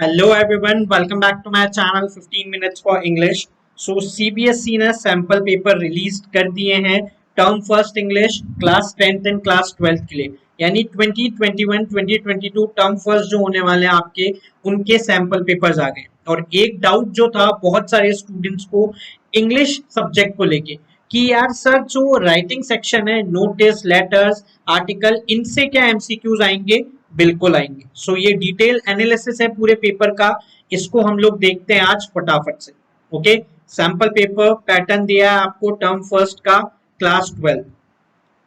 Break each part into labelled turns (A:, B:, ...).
A: Hello everyone, welcome back to my channel 15 minutes for English. So CBSE ने sample paper release कर दिए हैं term first English class 10th and class 12th के लिए, यानी 2021 2022 term first जो होने वाले हैं आपके, उनके सैंपल पेपर्स आ गए। और एक डाउट जो था बहुत सारे स्टूडेंट्स को इंग्लिश सब्जेक्ट को लेके कि यार सर जो राइटिंग सेक्शन है, नोटिस, लेटर्स, आर्टिकल, इनसे क्या एमसीक्यूज आएंगे? बिल्कुल आएंगे। सो ये डिटेल एनालिसिस है पूरे पेपर का, इसको हम लोग देखते हैं आज फटाफट से। ओके, सैंपल पेपर पैटर्न दिया है आपको टर्म फर्स्ट का क्लास 12।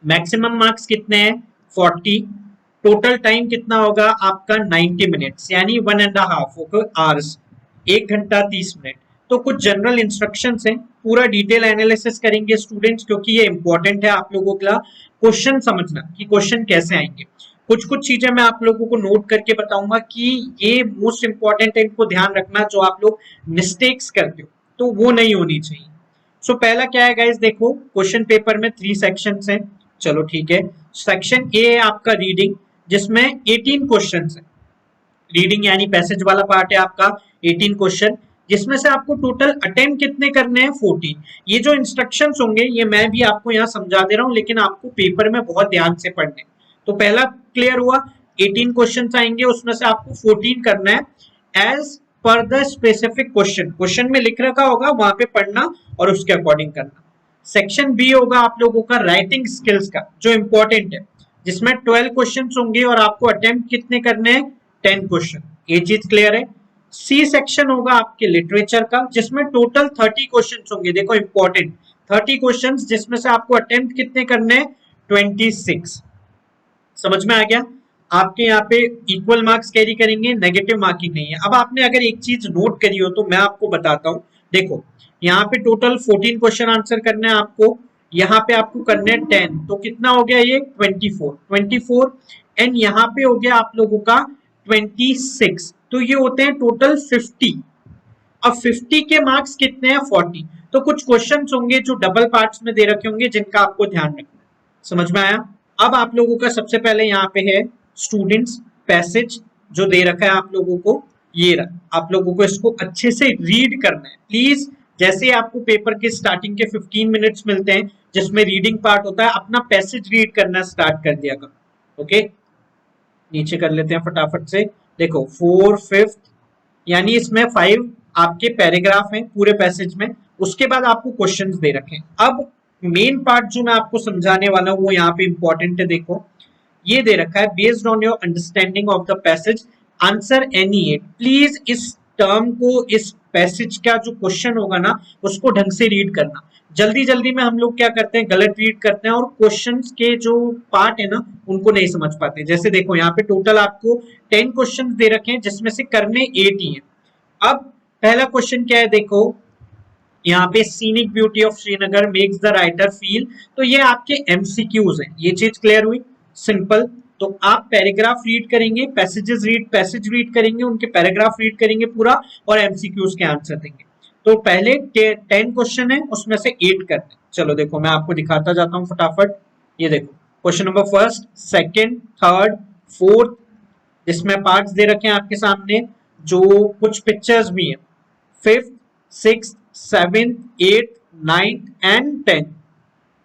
A: मैक्सिमम मार्क्स कितने हैं? 40। टोटल टाइम कितना होगा आपका? 90 मिनट्स, यानी 1.5 आवर्स, 1 घंटा 30 मिनट। तो कुछ जनरल इंस्ट्रक्शंस हैं, पूरा डिटेल एनालिसिस करेंगे स्टूडेंट्स, क्योंकि ये इंपॉर्टेंट है आप लोगों का क्वेश्चन समझना कि क्वेश्चन कैसे आएंगे। कुछ कुछ चीजें मैं आप लोगों को नोट करके बताऊंगा कि ये मोस्ट इंपॉर्टेंट है, इनको ध्यान रखना। जो आप लोग मिस्टेक्स करते हो तो वो नहीं होनी चाहिए। सो पहला क्या है गाइस, देखो क्वेश्चन पेपर में 3 सेक्शंस हैं। चलो ठीक है, सेक्शन ए है आपका रीडिंग, जिसमें 18 क्वेश्चंस हैं। रीडिंग यानी पैसेज वाला पार्ट है आपका, 18 क्वेश्चन, जिसमें से आपको टोटल अटेम्प्ट कितने करने हैं? 14। ये जो इंस्ट्रक्शंस होंगे ये मैं भी आपको यहाँ समझा दे रहा हूँ, लेकिन आपको पेपर में बहुत ध्यान से पढ़ने। तो पहला क्लियर हुआ, 18 क्वेश्चंस आएंगे, उसमें से आपको 14 करना है as per the specific question. Question में लिख रखा होगा, वहां पे पढ़ना और उसके अकॉर्डिंग करना। सेक्शन बी होगा आप लोगों का राइटिंग स्किल्स का, जो इंपॉर्टेंट है, जिसमें 12 क्वेश्चन होंगे और आपको अटेम्प्ट कितने करने हैं? 10 क्वेश्चन। ये चीज क्लियर है। सी सेक्शन होगा आपके लिटरेचर का, जिसमें टोटल 30 क्वेश्चन होंगे। देखो इंपॉर्टेंट, 30 क्वेश्चन, जिसमें से आपको अटेम्प्ट कितने करने हैं? 26। समझ में आ गया? आपके यहाँ पे इक्वल मार्क्स कैरी करेंगे, नेगेटिव मार्किंग नहीं है। अब आपने अगर एक चीज नोट करी हो तो मैं आपको बताता हूँ। देखो यहाँ पे टोटल 14 क्वेश्चन आंसर करने हैं आपको, यहाँ पे आपको करने हैं 10, तो कितना हो गया ये? 24 एंड यहाँ पे हो गया आप लोगों का 26, तो ये होते हैं टोटल 50। अब 50 के मार्क्स कितने हैं? 40। तो कुछ क्वेश्चंस होंगे जो डबल पार्ट्स में दे रखे होंगे, जिनका आपको ध्यान रखना है। समझ में आया? अब आप लोगों का सबसे पहले यहाँ पे है स्टूडेंट्स पैसेज, जो दे रखा है आप लोगों को, ये रहा। आप लोगों को इसको अच्छे से रीड करना है प्लीज। जैसे आपको पेपर के स्टार्टिंग के 15 मिनट्स मिलते हैं जिसमें रीडिंग पार्ट होता है, अपना पैसेज रीड करना स्टार्ट कर दिया करो। ओके, नीचे कर लेते हैं फटाफट से। देखो 4 5, यानी इसमें 5 आपके पैराग्राफ हैं पूरे पैसेज में। उसके बाद आपको क्वेश्चंस दे रखे हैं। अब मेन पार्ट जो मैं आपको समझाने वाला हूँ वो यहाँ पे इंपॉर्टेंट है। देखो ये दे रखा है, based on your understanding of the passage answer any at. Please इस टर्म को, इस पैसेज का जो क्वेश्चन होगा ना, उसको ढंग से रीड करना। जल्दी जल्दी में हम लोग क्या करते हैं, गलत रीड करते हैं और क्वेश्चंस के जो पार्ट है ना उनको नहीं समझ पाते। जैसे देखो यहाँ पे टोटल आपको 10 क्वेश्चंस दे रखे हैं, जिसमें से करने 8 ही हैं। अब पहला क्वेश्चन क्या है, देखो यहाँ पे scenic beauty of Srinagar makes the writer feel. तो ये आपके एमसीक्यूज हैं, ये चीज क्लियर हुई? सिंपल। तो आप पैराग्राफ रीड करेंगे, पैसेज रीड करेंगे, उनके पैराग्राफ रीड करेंगे पूरा, और एमसीक्यूज के आंसर देंगे। तो पहले 10 क्वेश्चन है, उसमें से 8 करते हैं। चलो देखो मैं आपको दिखाता जाता हूँ फटाफट। ये देखो question number first, second, third, fourth, जिसमें पार्ट्स दे रखे हैं आपके सामने, जो कुछ पिक्चर्स भी हैं। Fifth, six, seventh, eight, ninth and 10।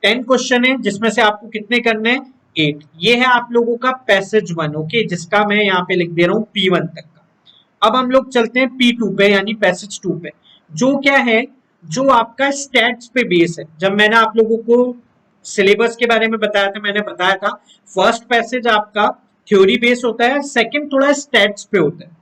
A: 10 question है, जिसमें से आपको कितने करने हैं? 8। ये है आप लोगों का पैसेज 1, ओके, जिसका मैं यहाँ पे लिख दे रहा हूँ P1 तक का। अब हम लोग चलते हैं P2 पे, यानी पैसेज 2 पे, जो क्या है, जो आपका स्टैट्स पे बेस है। जब मैंने आप लोगों को सिलेबस के बारे में बताया था, मैंने बताया था फर्स्ट पैसेज आपका थ्योरी बेस होता है, सेकंड थोड़ा स्टैट्स पे होता है।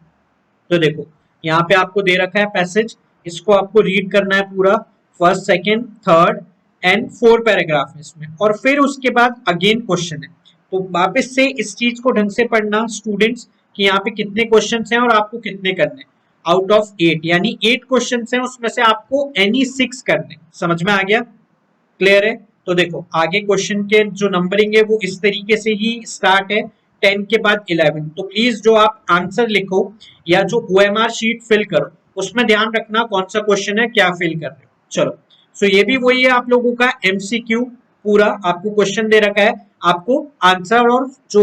A: तो देखो यहाँ पे आपको दे रखा है पैसेज, इसको आपको रीड करना है पूरा, first, second, third and 4 paragraph है इसमें, और फिर उसके बाद अगेन क्वेश्चन है। तो वापस से इस चीज को ढंग से पढ़ना स्टूडेंट्स, कि यहाँ पे कितने क्वेश्चन हैं और आपको कितने करने हैं। आउट ऑफ 8, यानी 8 क्वेश्चन हैं, उसमें से आपको एनी 6 करने। समझ में आ गया? क्लियर है? तो देखो आगे क्वेश्चन के जो नंबरिंग है वो इस तरीके से ही स्टार्ट है, 10 के बाद 11। तो प्लीज जो आप आंसर लिखो या जो OMR शीट फिल करो, उसमें ध्यान रखना कौन सा क्वेश्चन है, क्या फिल कर रहे हो। चलो, सो ये भी वही है आप लोगों का MCQ। पूरा आपको क्वेश्चन दे रखा है, आपको आंसर और जो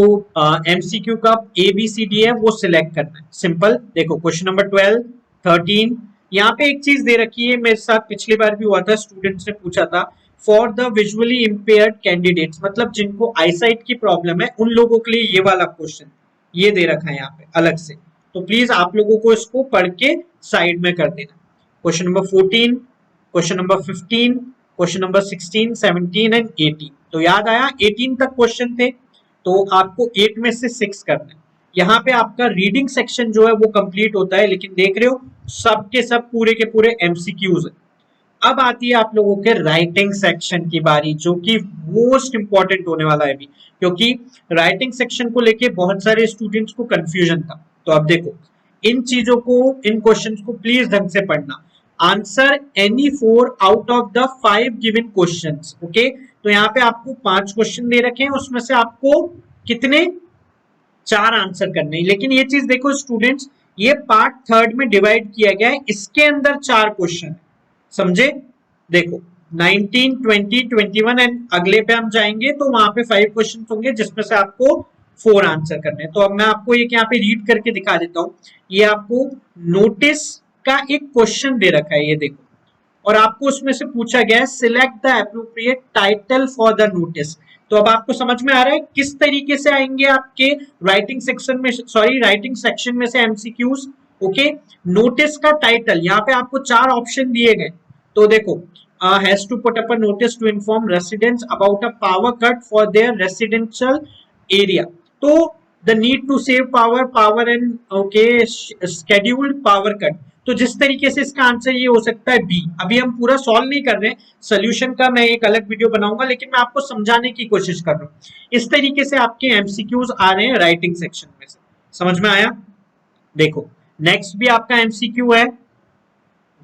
A: एमसीक्यू का ABCD है वो सिलेक्ट करना है। सिंपल। देखो क्वेश्चन नंबर 12, 13, यहाँ पे एक चीज दे रखी है, मेरे साथ पिछली बार भी हुआ था, स्टूडेंट्स ने पूछा था, for the visually impaired candidates, मतलब जिनको आईसाइट की प्रॉब्लम है उन लोगों के लिए ये वाला क्वेश्चन ये दे रखा है यहाँ पे अलग से। तो प्लीज आप लोगों को इसको पढ़ के साइड में कर देना। Question number 14, question number 15, question number 16, 17 and 18। तो याद आया 18 तक क्वेश्चन थे, तो आपको 8 में से 6 करना है। यहाँ पे आपका रीडिंग सेक्शन जो है वो कंप्लीट होता है, लेकिन देख रहे हो सब के सब पूरे के पूरे एमसीक्यूज है। अब आती है आप लोगों के राइटिंग सेक्शन की बारी, जो कि मोस्ट इंपॉर्टेंट होने वाला है अभी, क्योंकि राइटिंग सेक्शन को लेके बहुत सारे स्टूडेंट्स को कंफ्यूजन था। तो अब देखो इन चीजों को, इन क्वेश्चंस को प्लीज ढंग से पढ़ना। Answer any 4 out of the 5 given questions. Okay, तो यहाँ पे आपको 5 क्वेश्चन दे रखे हैं, उसमें से आपको कितने, 4 आंसर करने हैं। लेकिन ये चीज देखो स्टूडेंट्स, ये पार्ट थर्ड में डिवाइड किया गया है, इसके अंदर 4 क्वेश्चन, समझे। देखो 19, 20, 21 एंड अगले पे हम जाएंगे तो वहां पे 5 क्वेश्चन होंगे, जिसमें से आपको 4 आंसर करने हैं। तो अब मैं आपको एक यहाँ पे रीड करके दिखा देता हूँ। ये आपको नोटिस का एक क्वेश्चन दे रखा है, ये देखो, और आपको उसमें से पूछा गया है select the appropriate title for the notice. तो अब आपको समझ में आ रहा है किस तरीके से आएंगे आपके राइटिंग सेक्शन में, सॉरी राइटिंग सेक्शन में से एमसीक्यूज। ओके, नोटिस का टाइटल, यहाँ पे आपको 4 ऑप्शन दिए गए। तो देखो, has to put up a notice to inform residents about a power cut for their residential area. तो the need to save power, power and okay scheduled power cut. तो जिस तरीके से इसका आंसर ये हो सकता है बी। अभी हम पूरा सॉल्व नहीं कर रहे हैं, सोल्यूशन का मैं एक अलग वीडियो बनाऊंगा, लेकिन मैं आपको समझाने की कोशिश कर रहा हूँ। इस तरीके से आपके एमसीक्यूज आ रहे हैं राइटिंग सेक्शन में से, समझ में आया। देखो नेक्स्ट भी आपका एमसीक्यू है,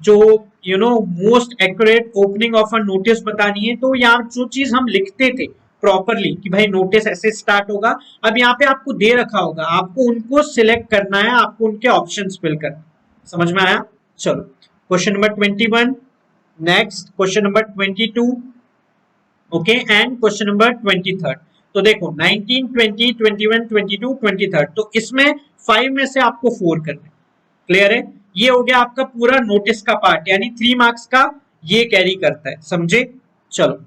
A: जो most accurate opening of a notice बतानी है। तो यहाँ जो चीज हम लिखते थे प्रॉपरली कि भाई नोटिस ऐसे स्टार्ट होगा, अब यहाँ पे आपको दे रखा होगा, आपको उनको सिलेक्ट करना है, आपको उनके ऑप्शंस फिल करना है। समझ में आया। चलो question number 21, next question number 22, okay, and question number 23। तो देखो 19, 20, 21, 22, 23, तो इसमें 5 में से आपको 4 करने। क्लियर है। ये हो गया आपका पूरा नोटिस का पार्ट, यानी 3 मार्क्स का ये कैरी करता है, समझे। चलो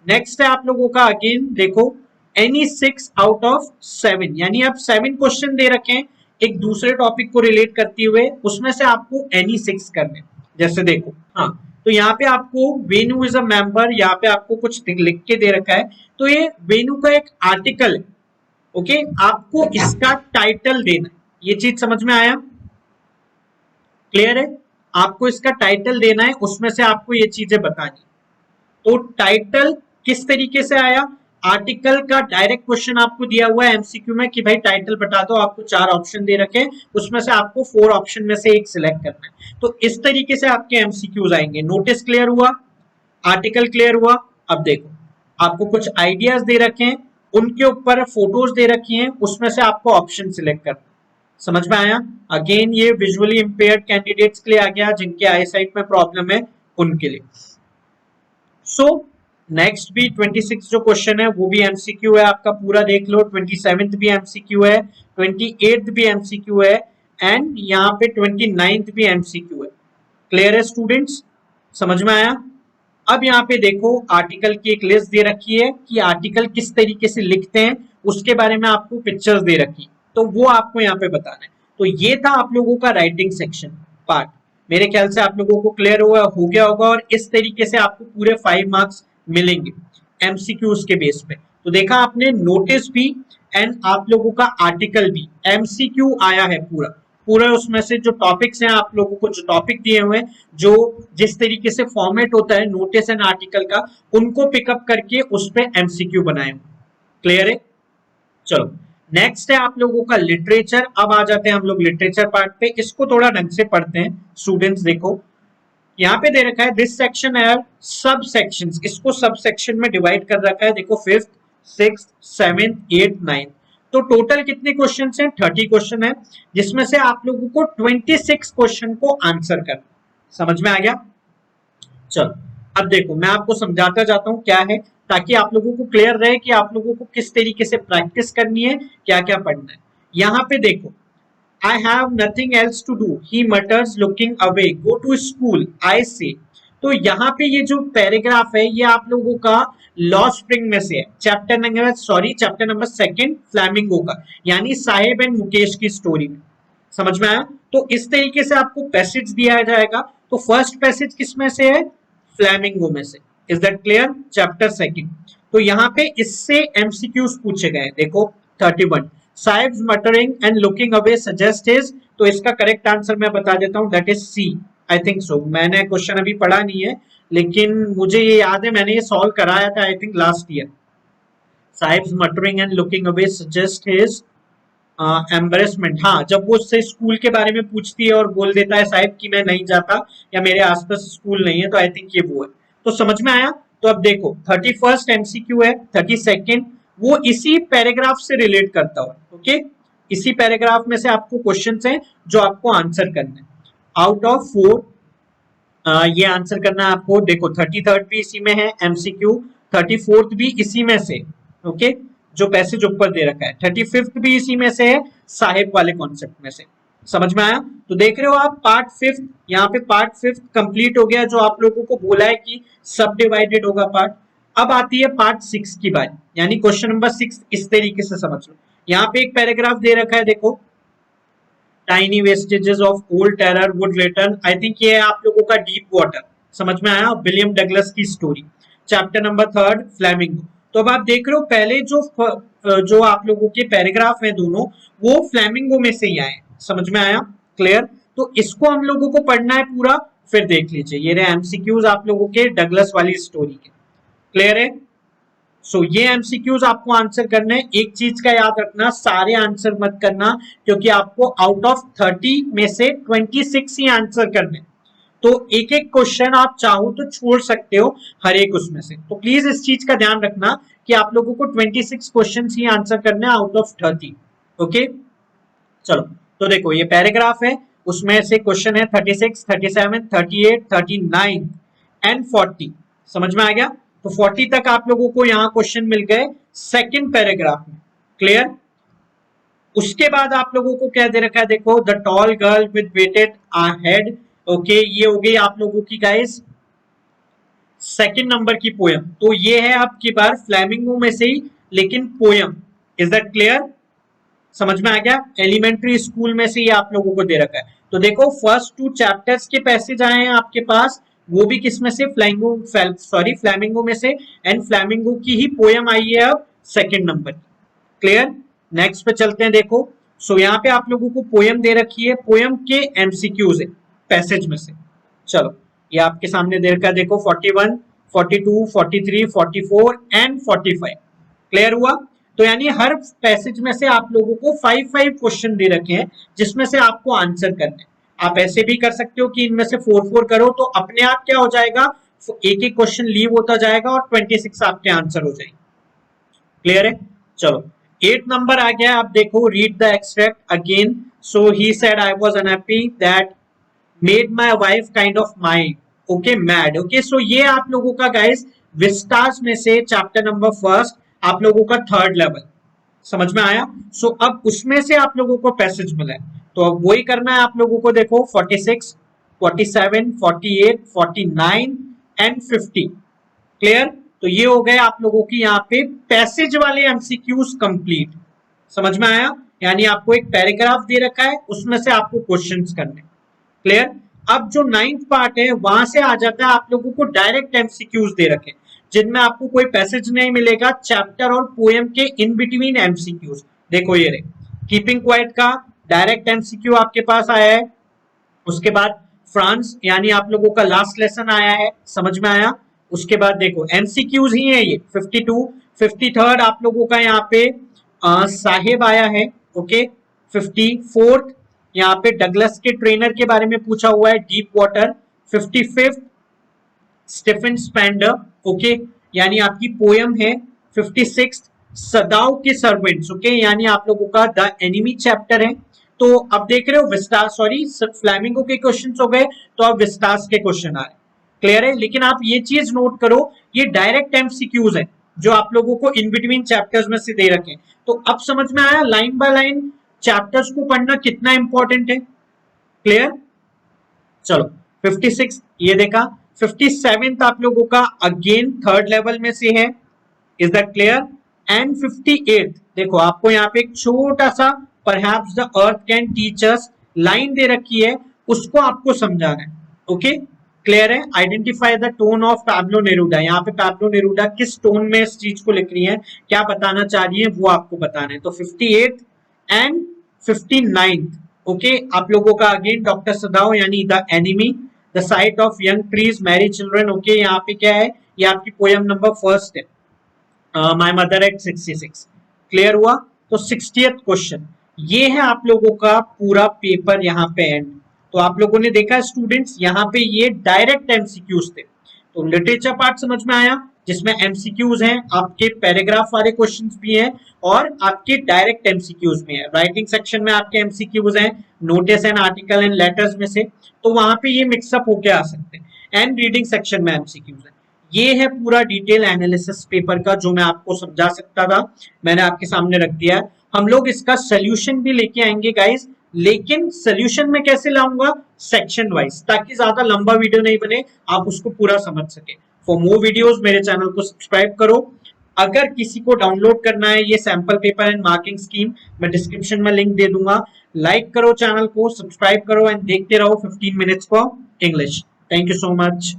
A: नेक्स्ट है आप लोगों का, अगेन देखो एनी 6 आउट ऑफ 7, यानी आप 7 क्वेश्चन दे रखे हैं एक दूसरे टॉपिक को रिलेट करते हुए, उसमें से आपको एनी 6 करने। जैसे देखो, हाँ, तो यहाँ पे आपको वेन्यू इज अ मेंबर, यहाँ पे आपको कुछ लिख के दे रखा है। तो ये वेन्यू का एक आर्टिकल है। ओके, आपको इसका टाइटल देना है, ये चीज समझ में आया। क्लियर है। आपको इसका टाइटल देना है, उसमें से आपको ये चीजें बतानी। तो टाइटल किस तरीके से आया, आर्टिकल का डायरेक्ट क्वेश्चन आपको दिया हुआ है एमसीक्यू में कि भाई टाइटल बता दो, आपको 4 ऑप्शन दे रखे, उसमें से आपको 4 ऑप्शन में से एक सिलेक्ट करना है। तो इस तरीके से आपके एमसीक्यूज आएंगे। नोटिस क्लियर हुआ, आर्टिकल क्लियर हुआ। अब देखो आपको कुछ आइडियाज दे रखे हैं, उनके ऊपर फोटोज दे रखी हैं, उसमें से आपको ऑप्शन सिलेक्ट करना। समझ में आया। अगेन ये विजुअली इंपेयर्ड कैंडिडेट्स के लिए आ गया, जिनके आई साइट में प्रॉब्लम है उनके लिए। सो नेक्स्ट भी 26 जो क्वेश्चन है वो भी एमसीक्यू है, आपका पूरा देख लो। 27th भी एमसीक्यू है, 28th भी एमसीक्यू है, एंड यहाँ पे 29th भी एमसीक्यू है। क्लियर है स्टूडेंट्स, समझ में आया। अब यहाँ पे देखो आर्टिकल की एक लिस्ट दे रखी है कि आर्टिकल किस तरीके से लिखते हैं, उसके बारे में आपको पिक्चर्स दे रखी, तो वो आपको यहाँ पे बताना है। तो ये था आप लोगों का राइटिंग सेक्शन पार्ट। मेरे ख्याल से आप लोगों को क्लियर हो गया होगा, और इस तरीके से आपको पूरे 5 मार्क्स मिलेंगे एमसीक्यूज के बेस पे। तो देखा आपने, नोटिस भी एंड आप लोगों का आर्टिकल भी एमसीक्यू आया है पूरा पूरा। उसमें से जो टॉपिक्स हैं, आप लोगों को जो टॉपिक दिए हुए हैं, जो जिस तरीके से फॉर्मेट होता है नोटिस एंड आर्टिकल का, उनको पिकअप करके उस पे एमसीक्यू बनाए हुए। क्लियर है। चलो नेक्स्ट है आप लोगों का लिटरेचर। अब आ जाते हैं हम लोग लिटरेचर पार्ट पे, इसको थोड़ा ढंग से पढ़ते हैं स्टूडेंट्स। देखो यहाँ पे दे रखा है दिस सेक्शन है सब सेक्शंस, इसको सब सेक्शन में डिवाइड कर रखा है। देखो 5th, 6th, 7th, 8th, 9th, तो टोटल कितने क्वेश्चन हैं, 30 क्वेश्चन है, जिसमें से आप लोगों को 26 क्वेश्चन को आंसर करना। समझ में आ गया। चलो अब देखो मैं आपको समझाता जाता हूं क्या है। ताकि आप लोगों को क्लियर रहे कि आप लोगों को किस तरीके से प्रैक्टिस करनी है, क्या क्या पढ़ना है। यहाँ पे देखो, I have nothing else to do, he mutters looking away, go to school, I say। तो यहाँ पे ये जो पैराग्राफ है ये आप लोगों का लॉ स्प्रिंग में से है, चैप्टर नंबर 2 फ्लैमिंगो का, यानी साहेब एंड मुकेश की स्टोरी में। समझ में आया? तो इस तरीके से आपको पैसेज दिया जाएगा। तो फर्स्ट पैसेज किसमें से है? फ्लैमिंगो में से। Is that clear? चैप्टर 2। तो यहाँ पे इससे एमसीक्यूज पूछे गए। देखो 31, sahibs muttering and looking away suggest his, तो इसका करेक्ट आंसर मैं बता देता हूं, that is C. I think so. मैंने क्वेश्चन अभी पढ़ा नहीं है, लेकिन मुझे ये याद है मैंने ये सॉल्व कराया था I think last year. Sahibs muttering and looking away suggest his embarrassment. हाँ, जब वो उससे स्कूल के बारे में पूछती है और बोल देता है साहिब कि मैं नहीं जाता या मेरे आसपास स्कूल नहीं है, तो आई थिंक ये वो है। तो समझ में आया? तो अब देखो 31st एमसीक्यू है, 32nd वो इसी पैराग्राफ से रिलेट करता हो। ओके, इसी पैराग्राफ में से आपको क्वेश्चंस हैं जो आपको आंसर करना है। आउट ऑफ 4 ये आंसर करना है आपको। देखो 33rd भी इसी में है एमसीक्यू, 34th भी इसी में से। ओके, जो पैसेज ऊपर दे रखा है, 35th भी इसी में से है, साहिब वाले कॉन्सेप्ट में से। समझ में आया? तो देख रहे हो आप पार्ट 5, यहाँ पे पार्ट 5 कंप्लीट हो गया, जो आप लोगों को बोला है कि सब डिवाइडेड होगा पार्ट। अब आती है पार्ट 6 की बात, यानी क्वेश्चन नंबर 6 इस तरीके से समझ लो। यहाँ पे एक पैराग्राफ दे रखा है, देखो tiny vestiges of old terror would return. I think ये है आप लोगों का डीप वाटर। समझ में आया? विलियम डगलस की स्टोरी, चैप्टर नंबर 3 फ्लैमिंगो। तो अब आप देख रहे हो पहले जो आप लोगों के पैराग्राफ हैं दोनों, वो फ्लैमिंगो में से ही आए। समझ में आया? क्लियर? तो इसको हम लोगों को पढ़ना है पूरा, फिर देख लीजिए ये रहे एमसीक्यूज आप लोगों के डगलस वाली स्टोरी के। क्लियर है? सो ये एमसीक्यूज आपको आंसर करने हैं। एक चीज का याद रखना, सारे आंसर मत करना, क्योंकि आपको आउट ऑफ 30 में से 26 ही आंसर करने। तो एक एक क्वेश्चन आप चाहो तो छोड़ सकते हो हर एक उसमें से। तो प्लीज इस चीज का ध्यान रखना कि आप लोगों को 26 क्वेश्चन ही आंसर करने हैं आउट ऑफ 30। ओके, चलो तो देखो ये पैराग्राफ है, उसमें से क्वेश्चन है 36, 37, 38, 39 एंड 40। समझ में आ गया? तो 40 तक आप लोगों को यहाँ क्वेश्चन मिल गए सेकंड पैराग्राफ में। क्लियर? उसके बाद आप लोगों को क्या दे रखा है, देखो the tall girl with weighted head. Okay, ये हो गई आप लोगों की गाइस सेकंड नंबर की पोयम। तो ये है आपकी बार फ्लैमिंगो में से ही, लेकिन पोयम। Is that clear? समझ में आ गया? एलिमेंट्री स्कूल में से ही आप लोगों को दे रखा है। तो देखो फर्स्ट 2 चैप्टर्स के पैसेज आए हैं आपके पास, वो भी किस में से? फ्लैमिंगो में से, एंड फ्लैमिंगो की ही पोयम आई है अब सेकंड नंबर। क्लियर? नेक्स्ट पे चलते हैं। देखो सो यहाँ पे आप लोगों को पोयम दे रखी है, पोयम के एमसीक्यूज है पैसेज में से। चलो ये आपके सामने दे रखा है, देखो 41, 42, 43, 44 एंड 45। क्लियर हुआ? तो यानी हर पैसेज में से आप लोगों को 5 क्वेश्चन दे रखे हैं, जिसमें से आपको आंसर करना है। आप ऐसे भी कर सकते हो कि इनमें से 4 करो, तो अपने आप क्या हो जाएगा, एक एक क्वेश्चन लीव होता जाएगा और 26 आपके आंसर हो जाएंगे। क्लियर है? चलो 8 नंबर आ गया। आप देखो, read the extract again. So he said I was unhappy that made my wife kind of mind okay mad. Okay, so ये आप लोगों का गाइस विस्टास में से चैप्टर नंबर 1 आप लोगों का 3rd लेवल। समझ में आया? सो अब उसमें से आप लोगों को पैसेज मिला है, तो अब वही करना है आप लोगों को। देखो 46, 47, 48, 49 एंड 50। क्लियर? तो ये हो गए आप लोगों की यहाँ पे पैसेज वाले एमसीक्यूज कंप्लीट। समझ में आया? यानी आपको एक पैराग्राफ दे रखा है, उसमें से आपको क्वेश्चंस करने। क्लियर? अब जो 9th पार्ट है वहां से आ जाता है आप लोगों को डायरेक्ट एमसीक्यूज दे रखे, जिनमें आपको कोई पैसेज नहीं मिलेगा, चैप्टर और पोएम के इन बिटवीन एमसीक्यूज। देखो ये रे कीपिंग क्वाइट का डायरेक्ट एमसीक्यू आपके पास आया है। उसके बाद फ्रांस यानी आप लोगों का लास्ट लेसन आया है। समझ में आया? उसके बाद देखो एमसीक्यूज ही है ये 52, 53rd आप लोगों का यहाँ पे साहिब आया है। ओके, 54th यहाँ पे डगलस के ट्रेनर के बारे में पूछा हुआ है, deep water. 55th Stephen Spender. Okay, यानी आपकी पोयम है। 56th सदाओ के सर्वेंट्स। ओके, यानी आप लोगों का द एनिमी चैप्टर है। तो अब देख रहे हो विस्टास, सॉरी फ्लैमिंगो के क्वेश्चंस हो गए, तो अब विस्टास के क्वेश्चन आ रहे। क्लियर है? लेकिन आप ये चीज नोट करो, ये डायरेक्ट एमसीक्यूज है, जो आप लोगों को इन बिटवीन चैप्टर्स में से दे रखे। तो अब समझ में आया लाइन बाय लाइन चैप्टर्स को पढ़ना कितना इंपॉर्टेंट है। क्लियर? चलो 56 ये देखा। 57 आप लोगों का अगेन थर्ड लेवल में से है। Is that clear? एंड 58 देखो आपको यहाँ पे एक छोटा सा perhaps the earth can teach us line दे रखी है, उसको आपको समझाना है। ओके क्लियर है? Identify the tone of Pablo Neruda. यहाँ पे पैब्लो नेरूडा किस टोन में इस चीज को लिख रही है, क्या बताना चाह रही है, वो आपको बताना है। तो 58 एंड 59 ओके आप लोगों का अगेन डॉक्टर सदाओ यानी the enemy, the site of young trees Mary children. Okay यहाँ पे क्या है, ये आपकी पोयम नंबर फर्स्ट है, माय मदर एट 66। क्लियर हुआ? तो 60th क्वेश्चन ये है आप लोगों का पूरा पेपर यहाँ पे एंड। तो आप लोगों ने देखा स्टूडेंट्स यहाँ पे ये डायरेक्ट एमसीक्यूज थे। तो लिटरेचर पार्ट समझ में आया जिसमें एमसीक्यूज हैं, आपके पैराग्राफ वाले क्वेश्चंस भी हैं और आपके डायरेक्ट एमसीक्यूज भी हैं। राइटिंग सेक्शन में आपके एमसीक्यूज हैं notice and article and letters में से, तो वहां पे ये मिक्सअप होके आ सकते हैं। एंड रीडिंग सेक्शन में एमसीक्यूज है। ये है पूरा डिटेल एनालिसिस पेपर का जो मैं आपको समझा सकता था, मैंने आपके सामने रख दिया है। हम लोग इसका सोल्यूशन भी लेके आएंगे गाइस, लेकिन सोल्यूशन में कैसे लाऊंगा, सेक्शन वाइज, ताकि ज्यादा लंबा वीडियो नहीं बने, आप उसको पूरा समझ सके। फॉर मोर वीडियोस मेरे चैनल को सब्सक्राइब करो। अगर किसी को डाउनलोड करना है ये sample paper and marking scheme, मैं डिस्क्रिप्शन में लिंक दे दूंगा। लाइक करो चैनल को, सब्सक्राइब करो एंड देखते रहो 15 minutes for English. Thank you so much.